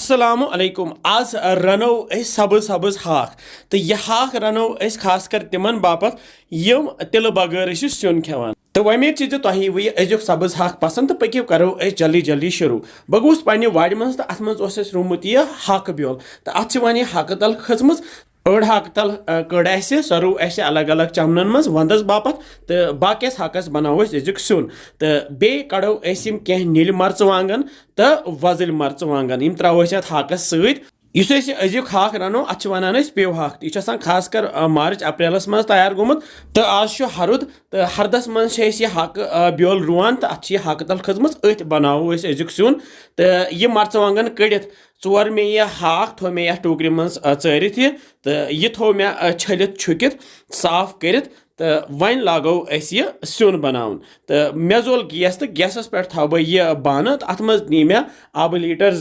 अस्सलामु अलैकुम आज रनो सब्ज सब्ज हाक तो यह हाक रनो खास कर तिमन बापत यम तिल बगैर स्यून खेवान तो वमेद तुह वह अजुक सब्ज हाक पसंद तो पकि करो जल्दी जल्दी शुरू बह गोस पन्ने वारि मज तो अत मज रोमुत यह हाक ब्योल तो अत हाक तल खचम अड़ हाक तल कड़ सह रू अलग अलग चमनन मज वंदस बापत तो बाकिस हाकस बनाओ अजुक स्यून तो बे कड़ो कह नील मर्चवांगन तो वजल मर्चवांगन यम त्रो हाकस सत अजुक हाक रनो अत वन पेव हाक यह खास कर मार्च अप्रैलस मज तैयार गोमुत तो आज हरुद तो हरदस मज हाक ब्योल रुवान तो अत हाक तल खजम अथ बनाओ अजुक स्यून तो यह मर्चवांगन कड़ित चोर मे यह हाक थो मे टोकर मज चरित तो यह थो मे छलित छुकित साफ करित तो वन लागो यह स्यून बनाउन तो मे जोल गैस तो गैसस पे थो बह यह बान तो अत मज नी मे आब लीटर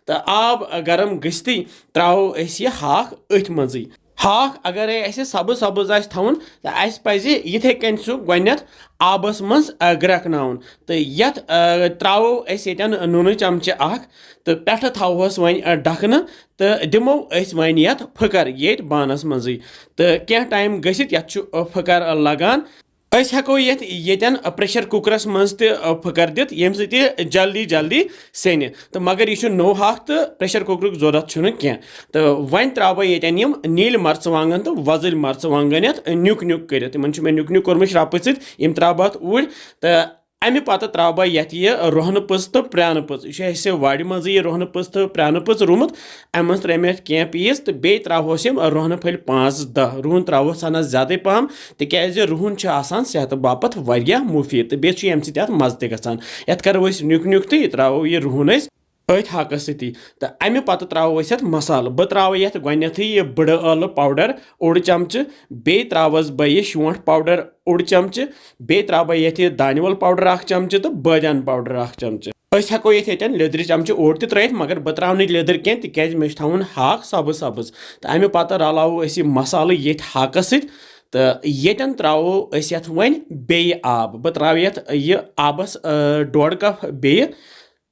तो आब गरम गस्ती त्रो यह हाक अथ मज हाक अगर सब्ज सब्ज थवन तो अस पज ये कन सह गोत आबस मज ग्रकनाउन तो ये त्रो यन नून चमचे तो पे थोस वन ढकन तो दिमो वन ये फकर ये बानस मज तो क्या टाइम गसित ये फकर लगान हेको येन प्रेशर कुकरस मज फकर दित यम जल्दी जल्दी सेन तो मगर यह नो हाक तो प्रेशर कुकर जरूरत कह तो वन त्रो येन यम नील मर्चवांगन तो वजल मर्चवांगन नुक नुक कर मे नुक नुक कोर्म श्रप सम त्रा बह ऊर तो अमे पत्त त्रा बह ये रोहन पज तो प्रान पज यह वाड़ मज रोहन पज तो प्रान पज रुमुत अम मज त्रे कह पीस तो बे त्रोस रोहन फल 5-10 रुहन त्रोस सन ज्यादा पहम तिज रुहन सेहत बापत मुफीद तो बे अमे मज तक ये करो नुक नुक तो यह त्रो यह रुहन अथ हाकस सती तो अमे पत्त त्रो मसाल बह त्रो ये गोथ यह बड़ ٲلہٕ पाउडर ओड़ चमच बे त्रोस बह यह शोंठ पाउडर ओड़ चमच बे त्रो बह ये दानवल पाउडर 1 चमच तो बादियान पाउडर 1 चमच हेको ये लेदर चमच ओड़ त्रित मगर बह त्रो लेदर कह तिज मे थवन हाक सब्ज सब्ज तो अमे पत्त रलावो मसाल ये हाकस सत तो येन त्रो वन बे आब बह त्रो यह आबस 1.5 कप बे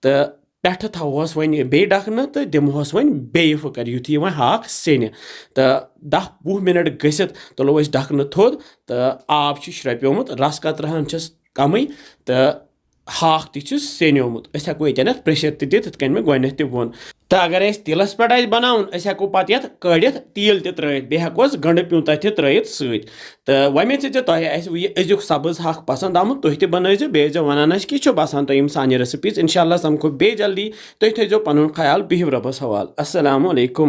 तो पे थोस वन बे ढकन तो दिमोस वन बे फकर युथी वन हाक सेन तो 10-20 मिनट गसित तुलो ढकन थोद तो आब श्रप्योमुत रस कतरहन कम तो हाक तेनोमुत हेको ये प्रेशर तित मे गोथ वोन तो अगर तिलस पे बनाउन हेको पे कड़ित तील त्रित बे हेकोस गंड प्यूंता त्रित सत तो वमे तुह अजुक सब्ज हाक पसंद आमुत तुह तह बनइजो बे वन कि बसान तुम सान रेसिपीज इंशाल्लाह समखो बे जल्दी तुह थो पन ख्याल बिहिव रबस हवाल अस्सलामु अलैकुम।